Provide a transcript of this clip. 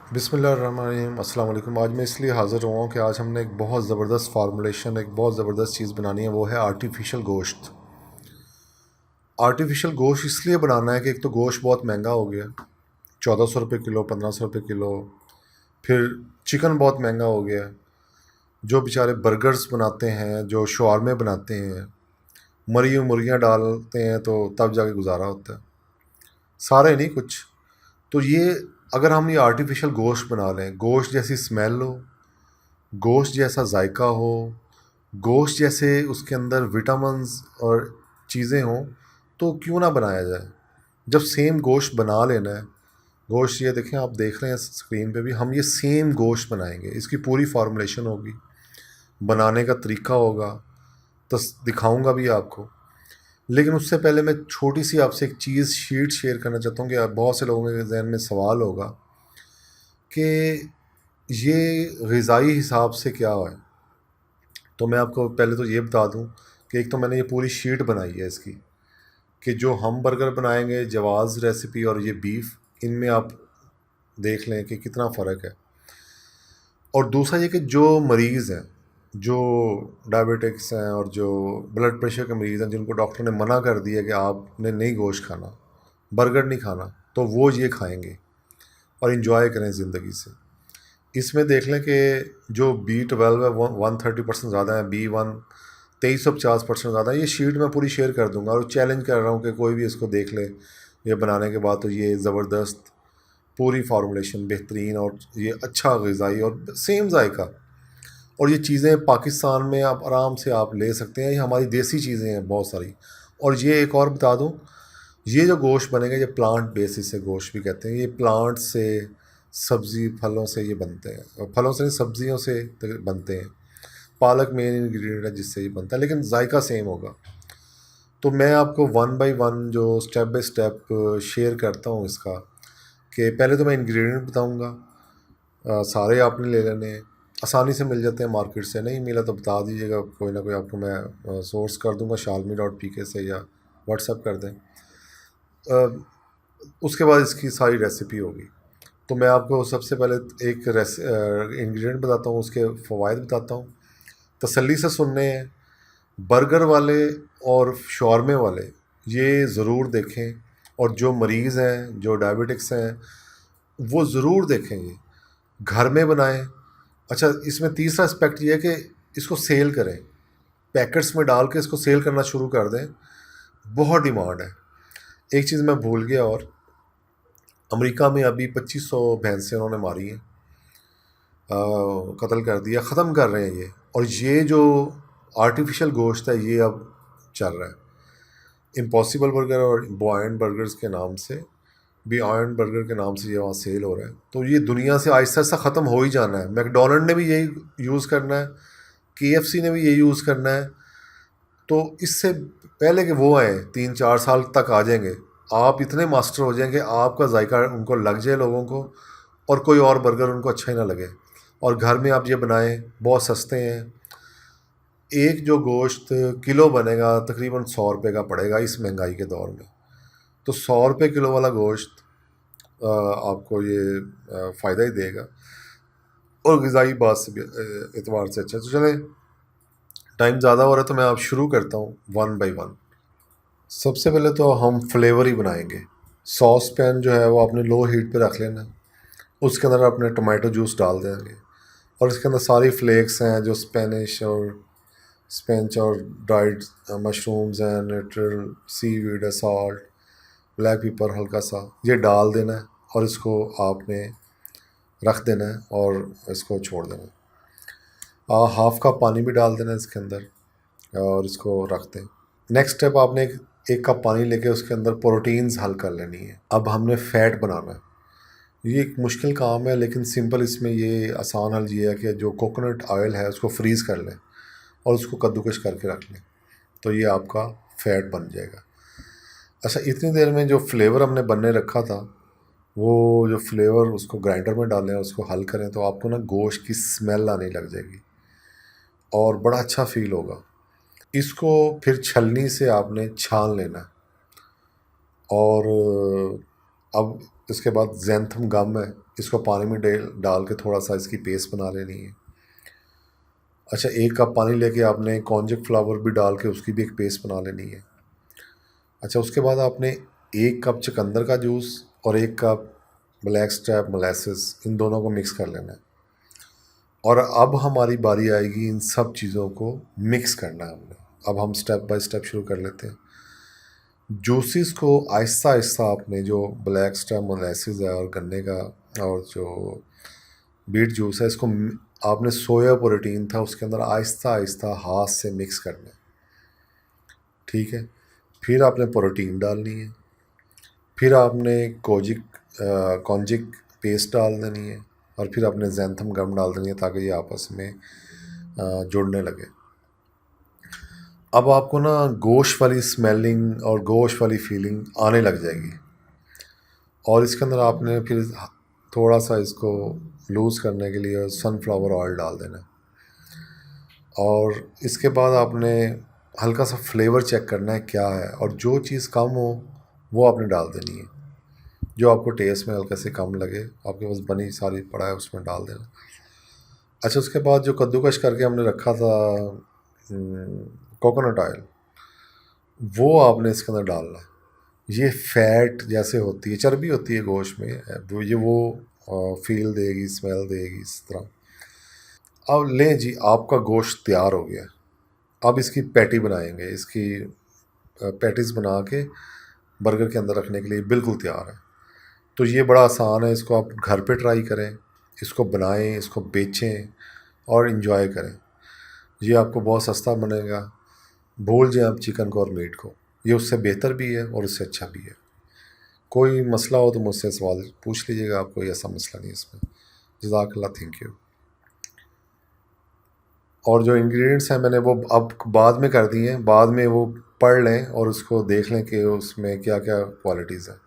बिस्मिल्लाहिर्रहमानिर्रहीम अस्सलाम वालेकुम। आज मैं इसलिए हाज़िर हुआ हूँ कि आज हमने एक बहुत ज़बरदस्त फार्मूलेशन, एक बहुत ज़बरदस्त चीज़ बनानी है, वो है आर्टिफिशियल गोश्त। आर्टिफिशियल गोश्त इसलिए बनाना है कि एक तो गोश्त बहुत महंगा हो गया, 1400 रुपये किलो, 1500 रुपये किलो। फिर चिकन बहुत महंगा हो गया। जो बेचारे बर्गर्स बनाते हैं, जो शवारमे बनाते हैं, मरी हुई मुर्गियाँ डालते हैं, तो तब जाके गुजारा होता है। सारे नहीं, कुछ। तो ये अगर हम ये आर्टिफिशियल गोश्त बना लें, गोश्त जैसी स्मेल हो, गोश्त जैसा जायका हो, गोश्त जैसे उसके अंदर विटामिन्स और चीज़ें हों, तो क्यों ना बनाया जाए। जब सेम गोश्त बना लेना है, गोश्त ये देखें, आप देख रहे हैं स्क्रीन पे भी, हम ये सेम गोश्त बनाएंगे। इसकी पूरी फार्मूलेशन होगी, बनाने का तरीका होगा, तो दिखाऊंगा भी आपको। लेकिन उससे पहले मैं छोटी सी आपसे एक चीज़ शीट शेयर करना चाहता हूँ कि बहुत से लोगों के जहन में सवाल होगा कि ये ग़िज़ाई हिसाब से क्या है। तो मैं आपको पहले तो ये बता दूं कि एक तो मैंने ये पूरी शीट बनाई है इसकी, कि जो हम बर्गर बनाएंगे जवाज़ रेसिपी और ये बीफ, इनमें आप देख लें कि कितना फ़र्क है। और दूसरा ये कि जो मरीज़ हैं, जो डायबिटिक्स हैं और जो ब्लड प्रेशर के मरीज़ हैं, जिनको डॉक्टर ने मना कर दिया कि आपने नहीं गोश्त खाना, बर्गर नहीं खाना, तो वो ये खाएंगे और इन्जॉय करें ज़िंदगी से। इसमें देख लें कि जो B12 है वो 130% ज़्यादा है, B1 2350% ज़्यादा है। ये शीट मैं पूरी शेयर कर दूंगा और चैलेंज कर रहा हूँ कि कोई भी इसको देख ले ये बनाने के बाद, तो ये ज़बरदस्त पूरी फार्मूलेशन बेहतरीन और ये अच्छा ग़िज़ाई और सेम जायका। और ये चीज़ें पाकिस्तान में आप आराम से आप ले सकते हैं, ये हमारी देसी चीज़ें हैं बहुत सारी। और ये एक और बता दूँ, ये जो गोश्त बनेगा ये प्लांट बेसिस से गोश्त भी कहते हैं। ये प्लांट से, सब्ज़ी फलों से ये बनते हैं, फलों से नहीं सब्जियों से बनते हैं। पालक मेन इंग्रेडिएंट है जिससे ये बनता है, लेकिन जायका सेम होगा। तो मैं आपको वन बाय वन जो स्टेप बाय स्टेप शेयर करता हूँ इसका, कि पहले तो मैं इंग्रेडिएंट बताऊँगा। सारे आपने ले लेने हैं, आसानी से मिल जाते हैं मार्केट से। नहीं मिला तो बता दीजिएगा, कोई ना कोई आपको मैं सोर्स कर दूँगा शालमी.pk से, या व्हाट्सएप कर दें। उसके बाद इसकी सारी रेसिपी होगी। तो मैं आपको सबसे पहले एक इंग्रेडिएंट बताता हूँ, उसके फ़वाइद बताता हूँ, तसल्ली से सुनने हैं। बर्गर वाले और शॉर्मे वाले ये ज़रूर देखें, और जो मरीज़ हैं, जो डायबिटिक्स हैं, वो ज़रूर देखें। ये घर में बनाएं। अच्छा, इसमें तीसरा एस्पेक्ट ये है कि इसको सेल करें, पैकेट्स में डाल के इसको सेल करना शुरू कर दें। बहुत डिमांड है। एक चीज़ मैं भूल गया, और अमेरिका में अभी 2500 भैंसें उन्होंने मारी हैं, कत्ल कर दिया, ख़त्म कर रहे हैं ये। और ये जो आर्टिफिशियल गोश्त है ये अब चल रहा है। इम्पॉसिबल बर्गर और बॉयंट बर्गर्स के नाम से, बियॉन्ड बर्गर के नाम से ये वहाँ सेल हो रहा है। तो ये दुनिया से आहिस्ता आहिस्ता ख़त्म हो ही जाना है। मैकडोनल्ड ने भी यही यूज़ करना है, KFC ने भी यही यूज़ करना है। तो इससे पहले कि वो आए, 3-4 साल तक आ जाएंगे, आप इतने मास्टर हो जाएंगे, आपका जायका उनको लग जाए लोगों को, और कोई और बर्गर उनको अच्छा ही ना लगे। और घर में आप ये बनाएं, बहुत सस्ते हैं। एक जो गोश्त किलो बनेगा तकरीबन 100 रुपये का पड़ेगा इस महंगाई के दौर में। तो 100 रुपये किलो वाला गोश्त आपको ये फ़ायदा ही देगा, और ग़िज़ाई बात से भी एतबार से अच्छा। तो चलें, टाइम ज़्यादा हो रहा है तो मैं आप शुरू करता हूँ वन बाय वन। सबसे पहले तो हम फ्लेवर ही बनाएंगे। सॉस पैन जो है वो आपने लो हीट पे रख लेना है। उसके अंदर अपने टमाटो जूस डाल देंगे, और इसके अंदर सारी फ्लेक्स हैं जो स्पेंच और ड्राइड मशरूम्स हैं, नेचुरल सीवीड है, सॉल्ट, ब्लैक पेपर हल्का सा, ये डाल देना है। और इसको आपने रख देना है और इसको छोड़ देना है। हाफ़ कप पानी भी डाल देना है इसके अंदर, और इसको रख दें। नेक्स्ट स्टेप, आपने एक कप पानी लेके उसके अंदर प्रोटीन्स हल कर लेनी है। अब हमने फ़ैट बनाना है। ये एक मुश्किल काम है, लेकिन सिंपल इसमें ये आसान हल ये है कि जो कोकोनट ऑयल है उसको फ्रीज़ कर लें और उसको कद्दूकश करके रख लें, तो ये आपका फ़ैट बन जाएगा। अच्छा, इतनी देर में जो फ्लेवर हमने बनने रखा था, वो जो फ्लेवर उसको ग्राइंडर में डालें, उसको हल करें, तो आपको ना गोश्त की स्मेल आने लग जाएगी और बड़ा अच्छा फील होगा। इसको फिर छलनी से आपने छान लेना है। और अब इसके बाद ज़ैंथम गम है, इसको पानी में डाल के थोड़ा सा इसकी पेस्ट बना लेनी है। अच्छा, 1 कप पानी लेके आपने कॉन्जक फ्लावर भी डाल के उसकी भी एक पेस्ट बना लेनी है। अच्छा, उसके बाद आपने 1 कप चुकंदर का जूस और 1 कप ब्लैक स्ट्रैप मोलेसेस, इन दोनों को मिक्स कर लेना है। और अब हमारी बारी आएगी इन सब चीज़ों को मिक्स करना है हमने। अब हम स्टेप बाय स्टेप शुरू कर लेते हैं। जूसेस को आहिस्ता आहिस्ता आपने, जो ब्लैक स्ट्रैप मोलेसेस है और गन्ने का और जो बीट जूस है, इसको आपने सोया प्रोटीन था उसके अंदर आहिस्ता आहिस्ता हाथ से मिक्स करना है। ठीक है, फिर आपने प्रोटीन डालनी है, फिर आपने कॉन्जिक पेस्ट डाल देनी है, और फिर आपने ज़ैंथम गम डाल देनी है ताकि ये आपस में जुड़ने लगे। अब आपको ना गोश्त वाली स्मेलिंग और गोश्त वाली फीलिंग आने लग जाएगी, और इसके अंदर आपने फिर थोड़ा सा इसको लूज़ करने के लिए सनफ्लावर ऑयल डाल देना है। और इसके बाद आपने हल्का सा फ्लेवर चेक करना है क्या है, और जो चीज़ कम हो वो आपने डाल देनी है। जो आपको टेस्ट में हल्का से कम लगे, आपके पास बनी सारी पड़ा है, उसमें डाल देना। अच्छा, उसके बाद जो कद्दूकश करके हमने रखा था कोकोनट ऑयल, वो आपने इसके अंदर डालना है। ये फैट जैसे होती है, चर्बी होती है गोश्त में, वो फील देगी, स्मेल देगी इस तरह। अब लें जी, आपका गोश्त तैयार हो गया। अब इसकी पैटी बनाएंगे, इसकी पैटीज बना के बर्गर के अंदर रखने के लिए बिल्कुल तैयार है। तो ये बड़ा आसान है, इसको आप घर पे ट्राई करें, इसको बनाएं, इसको बेचें और इन्जॉय करें। ये आपको बहुत सस्ता बनेगा। भूल जाएं आप चिकन को और मीट को, ये उससे बेहतर भी है और उससे अच्छा भी है। कोई मसला हो तो मुझसे सवाल पूछ लीजिएगा, आपको ऐसा मसला नहीं है इसमें। जज़ाकल्लाह, थैंक यू। और जो इंग्रेडिएंट्स हैं मैंने वो अब बाद में कर दिए हैं, बाद में वो पढ़ लें और उसको देख लें कि उसमें क्या क्या क्वालिटीज़ हैं।